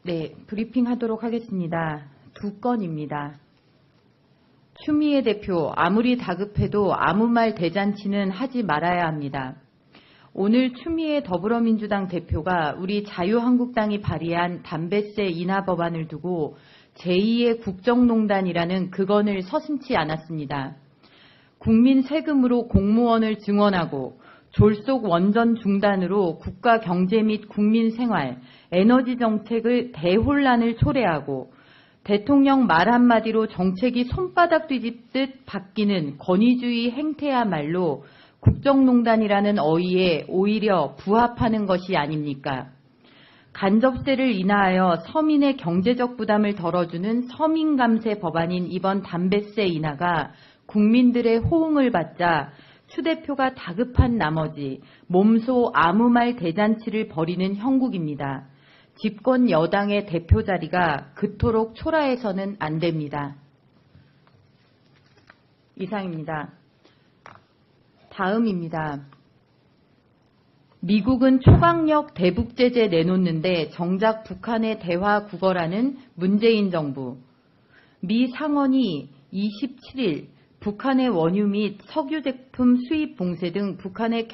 네, 브리핑하도록 하겠습니다. 두 건입니다. 추미애 대표, 아무리 다급해도 아무 말 대잔치는 하지 말아야 합니다. 오늘 추미애 더불어민주당 대표가 우리 자유한국당이 발의한 담배세 인하 법안을 두고 제2의 국정농단이라는 극언을 서슴지 않았습니다. 국민 세금으로 공무원을 증원하고 졸속 원전 중단으로 국가 경제 및 국민 생활, 에너지 정책을 대혼란을 초래하고 대통령 말 한마디로 정책이 손바닥 뒤집듯 바뀌는 권위주의 행태야말로 국정농단이라는 어휘에 오히려 부합하는 것이 아닙니까? 간접세를 인하하여 서민의 경제적 부담을 덜어주는 서민감세 법안인 이번 담배세 인하가 국민들의 호응을 받자 추 대표가 다급한 나머지 몸소 아무 말 대잔치를 벌이는 형국입니다. 집권 여당의 대표 자리가 그토록 초라해서는 안 됩니다. 이상입니다. 다음입니다. 미국은 초강력 대북 제재 내놓는데 정작 북한의 대화 국어라는 문재인 정부. 미 상원이 27일 북한의 원유 및 석유 제품 수입 봉쇄 등 북한의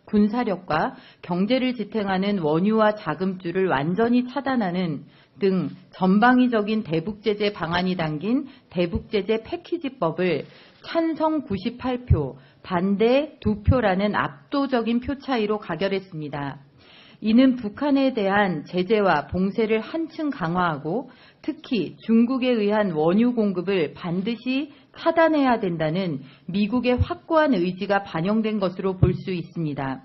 군사력과 경제를 지탱하는 원유와 자금줄을 완전히 차단하는 등 전방위적인 대북제재 방안이 담긴 대북제재 패키지법을 찬성 98표, 반대 2표라는 압도적인 표 차이로 가결했습니다. 이는 북한에 대한 제재와 봉쇄를 한층 강화하고 특히 중국에 의한 원유 공급을 반드시 차단해야 된다는 미국의 확고한 의지가 반영된 것으로 볼 수 있습니다.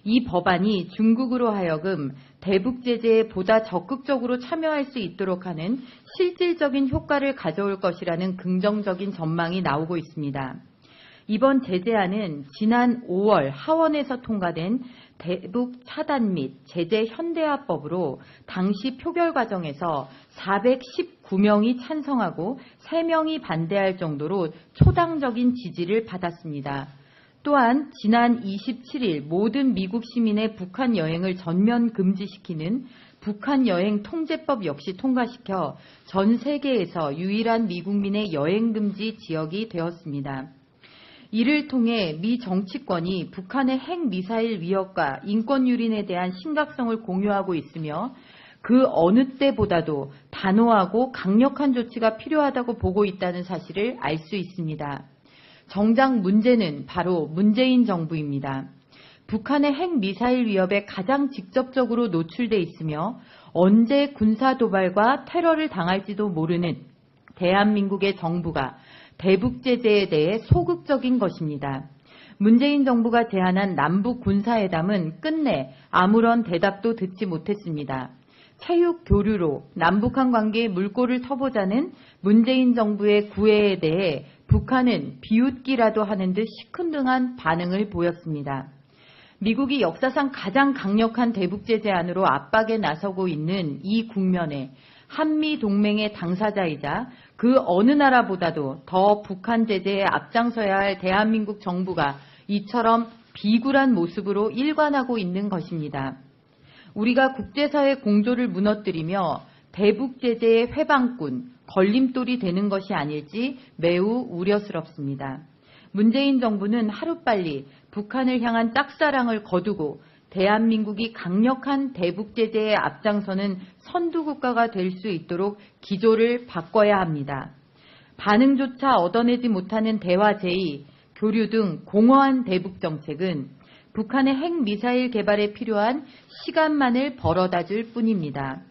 이 법안이 중국으로 하여금 대북 제재에 보다 적극적으로 참여할 수 있도록 하는 실질적인 효과를 가져올 것이라는 긍정적인 전망이 나오고 있습니다. 이번 제재안은 지난 5월 하원에서 통과된 대북 차단 및 제재 현대화법으로 당시 표결 과정에서 419명이 찬성하고 3명이 반대할 정도로 초당적인 지지를 받았습니다. 또한 지난 27일 모든 미국 시민의 북한 여행을 전면 금지시키는 북한 여행 통제법 역시 통과시켜 전 세계에서 유일한 미국민의 여행 금지 지역이 되었습니다. 이를 통해 미 정치권이 북한의 핵미사일 위협과 인권 유린에 대한 심각성을 공유하고 있으며 그 어느 때보다도 단호하고 강력한 조치가 필요하다고 보고 있다는 사실을 알 수 있습니다. 정작 문제는 바로 문재인 정부입니다. 북한의 핵미사일 위협에 가장 직접적으로 노출돼 있으며 언제 군사 도발과 테러를 당할지도 모르는 대한민국의 정부가 대북 제재에 대해 소극적인 것입니다. 문재인 정부가 제안한 남북 군사회담은 끝내 아무런 대답도 듣지 못했습니다. 체육 교류로 남북한 관계에 물꼬를 터보자는 문재인 정부의 구애에 대해 북한은 비웃기라도 하는 듯 시큰둥한 반응을 보였습니다. 미국이 역사상 가장 강력한 대북 제재안으로 압박에 나서고 있는 이 국면에 한미 동맹의 당사자이자 그 어느 나라보다도 더 북한 제재에 앞장서야 할 대한민국 정부가 이처럼 비굴한 모습으로 일관하고 있는 것입니다. 우리가 국제사회 공조를 무너뜨리며 대북 제재의 회방꾼, 걸림돌이 되는 것이 아닐지 매우 우려스럽습니다. 문재인 정부는 하루빨리 북한을 향한 짝사랑을 거두고 대한민국이 강력한 대북 제재에 앞장서는 선두국가가 될 수 있도록 기조를 바꿔야 합니다. 반응조차 얻어내지 못하는 대화 제의, 교류 등 공허한 대북 정책은 북한의 핵미사일 개발에 필요한 시간만을 벌어다 줄 뿐입니다.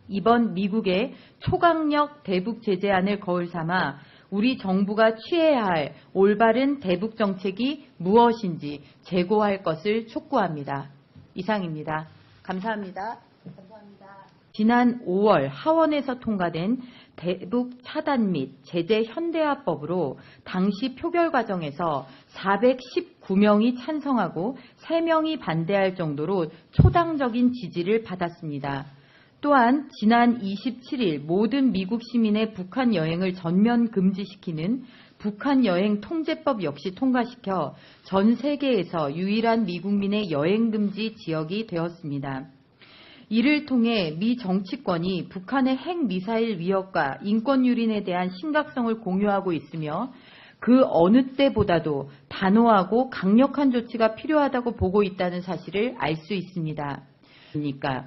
이번 미국의 초강력 대북 제재안을 거울 삼아 우리 정부가 취해야 할 올바른 대북 정책이 무엇인지 재고할 것을 촉구합니다. 이상입니다. 감사합니다. 지난 5월 하원에서 통과된 대북 차단 및 제재 현대화법으로 당시 표결 과정에서 419명이 찬성하고 3명이 반대할 정도로 초당적인 지지를 받았습니다. 또한 지난 27일 모든 미국 시민의 북한 여행을 전면 금지시키는 북한 여행 통제법 역시 통과시켜 전 세계에서 유일한 미국민의 여행 금지 지역이 되었습니다. 이를 통해 미 정치권이 북한의 핵미사일 위협과 인권 유린에 대한 심각성을 공유하고 있으며 그 어느 때보다도 단호하고 강력한 조치가 필요하다고 보고 있다는 사실을 알 수 있습니다. 그러니까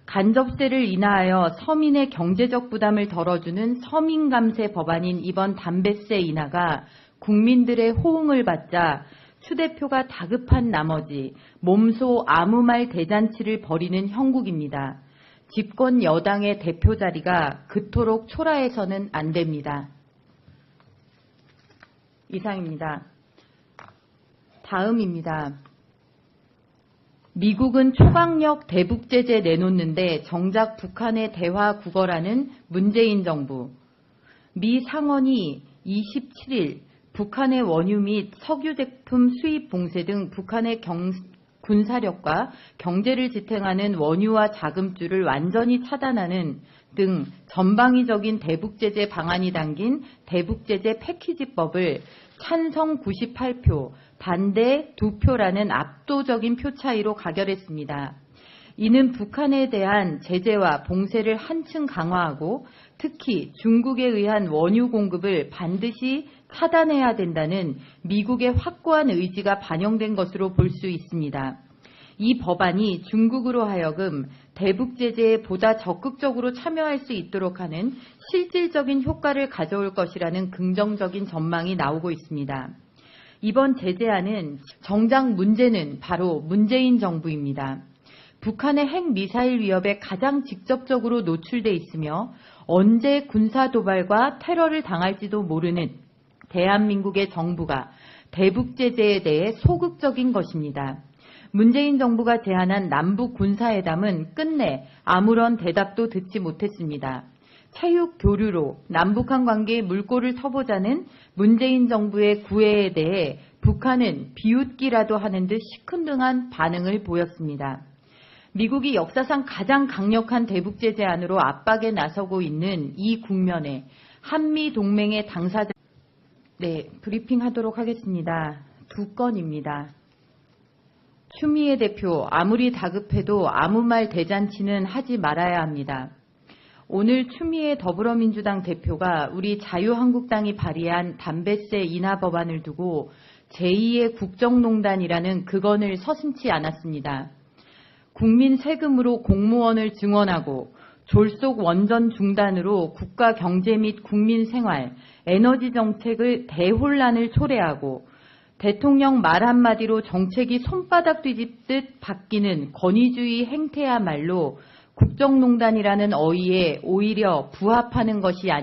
간접세를 인하하여 서민의 경제적 부담을 덜어주는 서민감세 법안인 이번 담배세 인하가 국민들의 호응을 받자 추 대표가 다급한 나머지 몸소 아무 말 대잔치를 벌이는 형국입니다. 집권 여당의 대표 자리가 그토록 초라해서는 안 됩니다. 이상입니다. 다음입니다. 미국은 초강력 대북 제재 내놓는데 정작 북한의 대화 구걸하는 문재인 정부. 미 상원이 27일 북한의 원유 및 석유 제품 수입 봉쇄 등 북한의 군사력과 경제를 지탱하는 원유와 자금줄을 완전히 차단하는 등 전방위적인 대북 제재 방안이 담긴 대북 제재 패키지법을 찬성 98표, 반대 2표라는 압도적인 표 차이로 가결했습니다. 이는 북한에 대한 제재와 봉쇄를 한층 강화하고 특히 중국에 의한 원유 공급을 반드시 차단해야 된다는 미국의 확고한 의지가 반영된 것으로 볼 수 있습니다. 이 법안이 중국으로 하여금 대북 제재에 보다 적극적으로 참여할 수 있도록 하는 실질적인 효과를 가져올 것이라는 긍정적인 전망이 나오고 있습니다. 이번 제재안은 정작 문제는 바로 문재인 정부입니다. 북한의 핵미사일 위협에 가장 직접적으로 노출돼 있으며 언제 군사 도발과 테러를 당할지도 모르는 대한민국의 정부가 대북 제재에 대해 소극적인 것입니다. 문재인 정부가 제안한 남북 군사회담은 끝내 아무런 대답도 듣지 못했습니다. 체육 교류로 남북한 관계에 물꼬를 터보자는 문재인 정부의 구애에 대해 북한은 비웃기라도 하는 듯 시큰둥한 반응을 보였습니다. 미국이 역사상 가장 강력한 대북 제재안으로 압박에 나서고 있는 이 국면에 한미 동맹의 당사자 브리핑하도록 하겠습니다. 두 건입니다. 추미애 대표, 아무리 다급해도 아무 말 대잔치는 하지 말아야 합니다. 오늘 추미애 더불어민주당 대표가 우리 자유한국당이 발의한 담배세 인하 법안을 두고 제2의 국정농단이라는 극언을 서슴지 않았습니다. 국민 세금으로 공무원을 증원하고 졸속 원전 중단으로 국가 경제 및 국민 생활, 에너지 정책을 대혼란을 초래하고 대통령 말 한마디로 정책이 손바닥 뒤집듯 바뀌는 권위주의 행태야말로 국정농단이라는 어휘에 오히려 부합하는 것이 아닙니다.